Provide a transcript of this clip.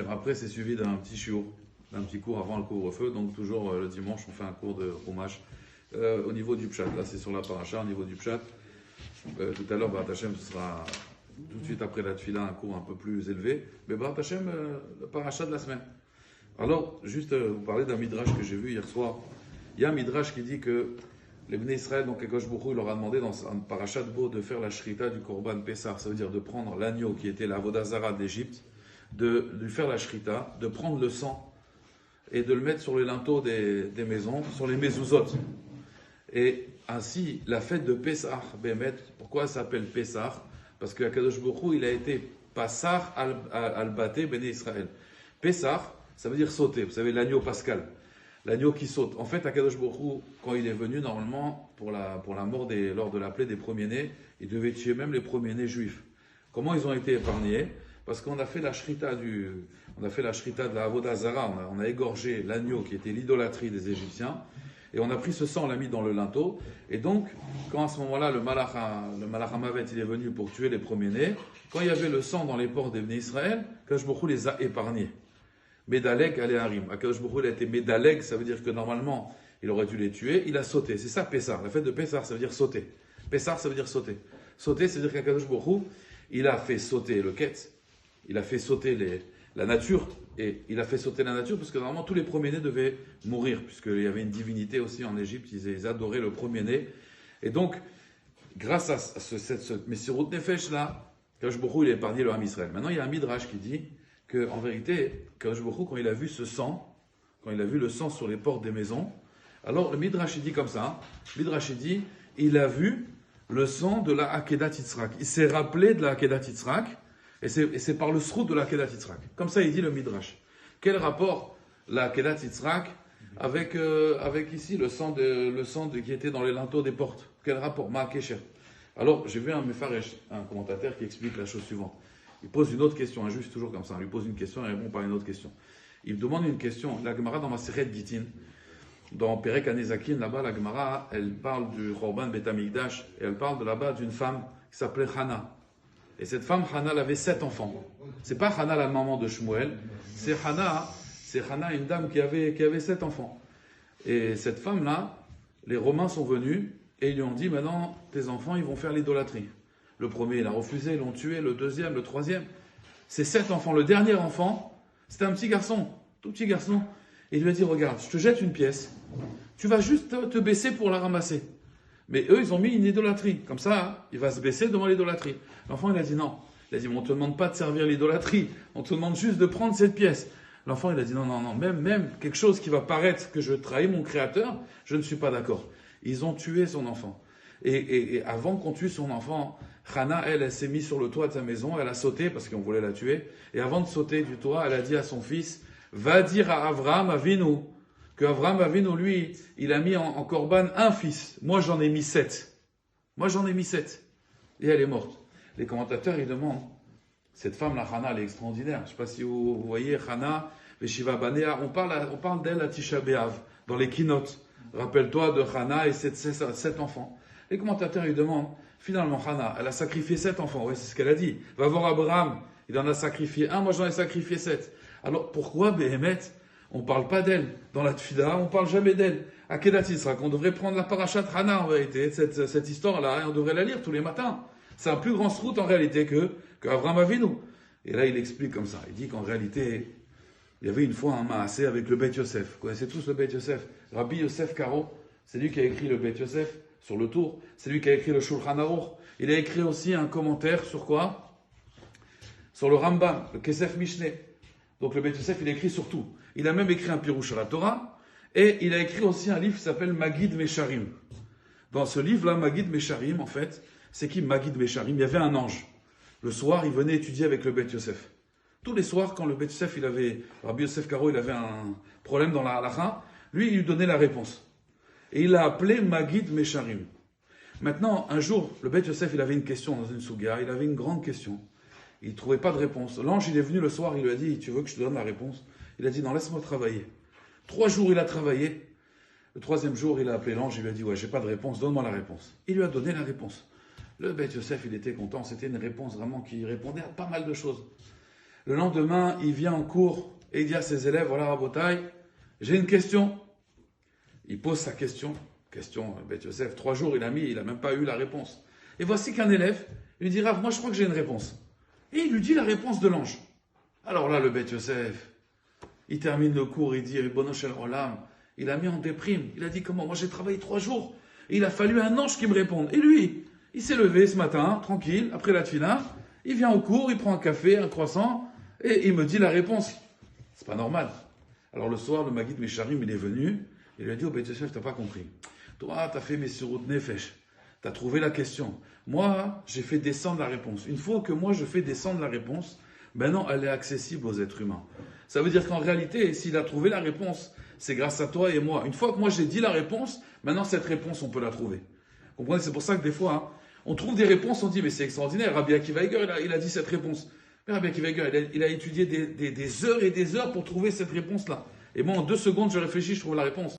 Après, c'est suivi d'un petit shiur, d'un petit cours avant le couvre-feu. Donc, toujours le dimanche, on fait un cours de Chumash au niveau du Pshat. Là, c'est sur la paracha, au niveau du Pshat. Tout à l'heure, Barat Hashem, ce sera tout de suite après la Tfila, un cours un peu plus élevé. Mais Barat Hashem, le paracha de la semaine. Alors, juste vous parler d'un midrash que j'ai vu hier soir. Il y a un midrash qui dit que les Bnei Israël, donc Akadosh Baruch Hu, il leur a demandé dans un parachat de Bo de faire la shrita du Korban Pessah. Ça veut dire de prendre l'agneau qui était la Avodah Zara d'Égypte, de lui faire la shrita, de prendre le sang et de le mettre sur les linteaux des maisons, sur les mezuzot. Et ainsi, la fête de Pessah, Bémet, pourquoi elle s'appelle Pessah? Parce que Akadosh Baruch Hu, il a été Passar al-Baté Bnei Israël. Pessah, ça veut dire sauter. Vous savez, l'agneau pascal. L'agneau qui saute. En fait, Akadosh Baruch Hu, quand il est venu, normalement, pour la mort lors de la plaie des premiers-nés, il devait tuer même les premiers-nés juifs. Comment ils ont été épargnés? Parce qu'on a fait la shrita de la Avodah Zara, on a égorgé l'agneau qui était l'idolâtrie des Égyptiens, et on a pris ce sang, on l'a mis dans le linteau, et donc, quand à ce moment-là, le Malach HaMavet, il est venu pour tuer les premiers-nés, quand il y avait le sang dans les portes des Bnei Israël, Akadosh Baruch Hu les a épargnés. Médaleg Aléharim. Akadosh Baruch Hu, il a été Médaleg, ça veut dire que normalement, il aurait dû les tuer, il a sauté. C'est ça, Pessah. La fête de Pessah, ça veut dire sauter. Pessah, ça veut dire sauter. Sauter, ça veut dire qu'Akadosh Baruch Hu, il a fait sauter le Ket, il a fait sauter la nature, et il a fait sauter la nature parce que normalement, tous les premiers-nés devaient mourir, puisqu'il y avait une divinité aussi en Égypte, ils adoraient le premier-né. Et donc, grâce à ce Messirut Nefesh là, Akadosh Baruch Hu, il a épargné le Ham Israël. Maintenant, il y a un Midrash qui dit qu'en vérité, Akadosh Baruch Hu, quand il a vu ce sang, quand il a vu le sang sur les portes des maisons, alors le Midrash il dit comme ça, le Midrash il dit, il a vu le sang de la Akedat Yitzhak. Il s'est rappelé de la Akedat Yitzhak, et c'est par le srout de la Akedat Yitzhak. Comme ça il dit le Midrash. Quel rapport la Akedat Yitzhak avec ici le sang qui était dans les linteaux des portes? Quel rapport? Ma'akesher. Alors j'ai vu un Mefaresh, un commentateur qui explique la chose suivante. Il pose une autre question, un juif toujours comme ça, il lui pose une question et répond par une autre question. Il demande une question, la Gemara dans Maseret Gitin, dans Perek Hanezakin, là-bas la Gemara, elle parle du Chorban Bet Hamikdash, et elle parle de là-bas d'une femme qui s'appelait Hana. Et cette femme, Hana, elle avait 7 enfants. C'est pas Hana la maman de Shmuel, c'est Hana une dame qui avait 7 enfants. Et cette femme-là, les Romains sont venus, et ils lui ont dit, maintenant, tes enfants, ils vont faire l'idolâtrie. Le premier, il a refusé, ils l'ont tué. Le deuxième, le troisième. Ces 7 enfants. Le dernier enfant, c'était un petit garçon, tout petit garçon. Et il lui a dit, regarde, je te jette une pièce. Tu vas juste te baisser pour la ramasser. Mais eux, ils ont mis une idolâtrie. Comme ça, il va se baisser devant l'idolâtrie. L'enfant, il a dit non. Il a dit, on ne te demande pas de servir l'idolâtrie. On te demande juste de prendre cette pièce. L'enfant, il a dit, non, même quelque chose qui va paraître que je trahis mon créateur, je ne suis pas d'accord. Ils ont tué son enfant. Et avant qu'on tue son enfant, Hana, elle s'est mise sur le toit de sa maison, elle a sauté parce qu'on voulait la tuer. Et avant de sauter du toit, elle a dit à son fils, va dire à Avraham Avinu, que Avraham Avinu, lui, il a mis en corban un fils. Moi, j'en ai mis 7. Et elle est morte. Les commentateurs, ils demandent, cette femme-là, Hana, elle est extraordinaire. Je ne sais pas si vous voyez, Hana, Veshiva Banea, on parle d'elle à Tisha B'Av, dans les keynotes. Rappelle-toi de Hana et 7 enfants. Les commentateurs, ils demandent, finalement, Hana, elle a sacrifié 7 enfants. Oui, c'est ce qu'elle a dit. Va voir Abraham, il en a sacrifié 1, moi j'en ai sacrifié 7. Alors, pourquoi, Béhémet, on ne parle pas d'elle? Dans la Tfila, on ne parle jamais d'elle. À Kedat Yitzhak, on devrait prendre la parachat Hana, en vérité, cette histoire-là, et on devrait la lire tous les matins. C'est un plus grand srout, en réalité, que Avraham Avinu. Et là, il explique comme ça. Il dit qu'en réalité, il y avait une fois un Maasé avec le Beth Yosef. Vous connaissez tous le Beth Yosef. Rabbi Yosef Karo, c'est lui qui a écrit le Beth Yosef sur le tour. C'est lui qui a écrit le Shulchan Aruch. Il a écrit aussi un commentaire sur quoi? Sur le Rambam, le Kesef Mishneh. Donc le Beth Yosef, il a écrit sur tout. Il a même écrit un Pirouche à la Torah. Et il a écrit aussi un livre qui s'appelle Magid Mesharim. Dans ce livre-là, Magid Mesharim, en fait, c'est qui Magid Mesharim? Il y avait un ange. Le soir, il venait étudier avec le Beth Yosef. Tous les soirs, quand le Beth Yosef, Rabbi Yosef Karo, il avait un problème dans la halakha, lui, il lui donnait la réponse. Et il l'a appelé Magid Mesharim. Maintenant, un jour, le Beth Yosef, il avait une question dans une souga, il avait une grande question. Il ne trouvait pas de réponse. L'ange, il est venu le soir, il lui a dit, tu veux que je te donne la réponse? Il a dit, non, laisse-moi travailler. 3 jours, il a travaillé. Le 3e jour, il a appelé l'ange, il lui a dit, ouais, j'ai pas de réponse, donne-moi la réponse. Il lui a donné la réponse. Le Beth Yosef, il était content, c'était une réponse vraiment qui répondait à pas mal de choses. Le lendemain, il vient en cours et il dit à ses élèves, voilà Rabotai, j'ai une question. Il pose sa question. Question, Beth Yosef, 3 jours il a même pas eu la réponse. Et voici qu'un élève lui dit, Rav, moi je crois que j'ai une réponse. Et il lui dit la réponse de l'ange. Alors là, le Beth Yosef, il termine le cours, il dit, Ribono Shel Olam, il a mis en déprime. Il a dit, comment? Moi j'ai travaillé 3 jours. Et il a fallu un ange qui me réponde. Et lui, il s'est levé ce matin, tranquille, après la tfila, il vient au cours, il prend un café, un croissant, et il me dit la réponse. C'est pas normal. Alors le soir, le Maguid Mesharim, il est venu, il lui a dit, oh Beth Yosef, t'as pas compris. Toi, t'as fait mes surut nefesh. T'as trouvé la question. Moi, j'ai fait descendre la réponse. Une fois que moi, je fais descendre la réponse, maintenant, elle est accessible aux êtres humains. Ça veut dire qu'en réalité, s'il a trouvé la réponse, c'est grâce à toi et moi. Une fois que moi, j'ai dit la réponse, maintenant, cette réponse, on peut la trouver. Vous comprenez? C'est pour ça que des fois, hein, on trouve des réponses, on dit, mais c'est extraordinaire. Rabbi Akiva Eiger, il a dit cette réponse. Mais Rabbi Akiva Eiger, il a étudié des heures et des heures pour trouver cette réponse-là. Et moi, en 2 secondes, je réfléchis, je trouve la réponse.